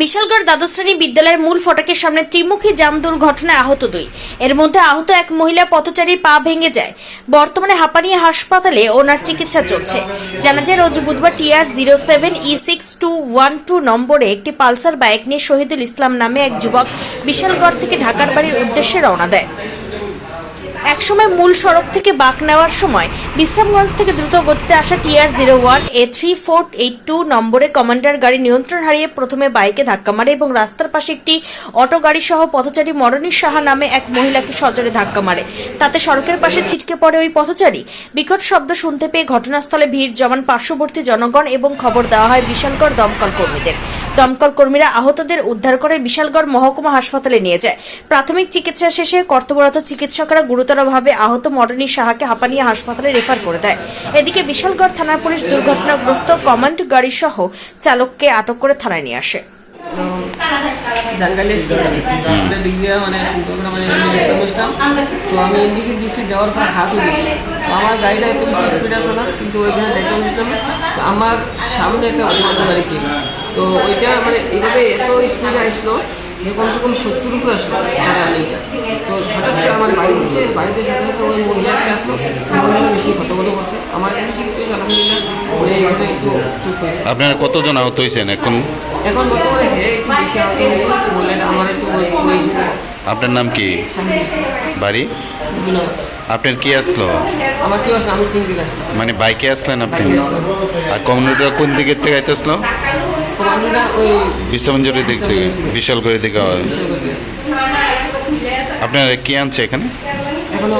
বিশালগড় দ্বাদশ শ্রেণী বিদ্যালয়ের মূল ফটকের সামনে ত্রিমুখী জাম দুর্ঘটনায় আহত 2। এর মধ্যে আহত এক মহিলা পথচারীর পা ভেঙে যায়। বর্তমানে হাঁপানিয়া হাসপাতালে ওনার চিকিৎসা চলছে। জানা যায়, রোজ বুধবার TR07E6212 নম্বরে একটি পালসার বাইক নিয়ে শহীদুল ইসলাম নামে এক যুবক বিশালগড় থেকে ঢাকার বাড়ির উদ্দেশ্যে রওনা দেয়। একসময় মূল সড়ক থেকে বাঁক নেওয়ার সময় বিশ্রামগঞ্জ থেকে দ্রুত গতিতে আসা TR01A3482 নম্বরে কমান্ডার গাড়ি নিয়ন্ত্রণ হারিয়ে প্রথমে বাইকে ধাক্কা মারে এবং রাস্তার পাশে একটি অটো গাড়ি সহ পথচারী মরণী সাহা নামে এক মহিলাকে সজোরে ধাক্কা মারে। তাতে সড়কের পাশে ছিটকে পড়ে ওই পথচারী। বিকট শব্দ শুনতে পেয়ে ঘটনাস্থলে ভিড় জমান পার্শ্ববর্তী জনগণ এবং খবর দেওয়া হয় বিশালগড় দমকল কর্মীদের। দমকল কর্মীরা আহতদের উদ্ধার করে বিশালগড় মহকুমা হাসপাতালে নিয়ে যায়। প্রাথমিক চিকিৎসা শেষে কর্তব্যরত চিকিৎসকরা গুরুতরভাবে আহত মরণী সাহাকে হাঁপানিয়া হাসপাতালে রেফার করে দেয়। এদিকে বিশালগড় থানার পুলিশ দুর্ঘটনাগ্রস্ত কমান্ড গাড়ি সহ চালককে আটক করে থানায় নিয়ে আসে। তো আমি ইন্ডিকেট দিচ্ছি, দেওয়ার পর হাত দিচ্ছি। আমার গাড়িটা একটু স্পিড আসলো না, কিন্তু ওইখানে দেখতে বসলাম তো আমার সামনে একটা অন্য গাড়ি ছিল। তো ওইটা এইভাবে এত স্পিডে আসলো যে কমসে কম 70 উপরে আসলো তার রানিংটা। তো হঠাৎ করে আমার বাড়িতে সাথে সাথে ওই মহিলাটা আসলো, মহিলা বেশি কতগুলো করছে। আমার বেশি কিছু আলহামদুলিল্লাহ ওই এখানে একটু চুপ হয়েছে। আপনারা কতজন আহত হয়েছেন এখন? বর্তমানে একটু বেশি আহত হয়েছে। মহিলাটা আমার একটু আপনার নাম কি? বাড়ি? আপনার কি আসলো? আমার কি আসলো? আমি সিঙ্গেল আসলাম। মানে বাইকে আসলেন আপনি? আর কমিউনিটা কোন দিকের থেকে আইতে আসলো? কমান্ডোটা ওই বিশ্রামঞ্জলির দিক থেকে, বিশালগড়ের দিকে। আপনার কি আনছে এখানে? এখনো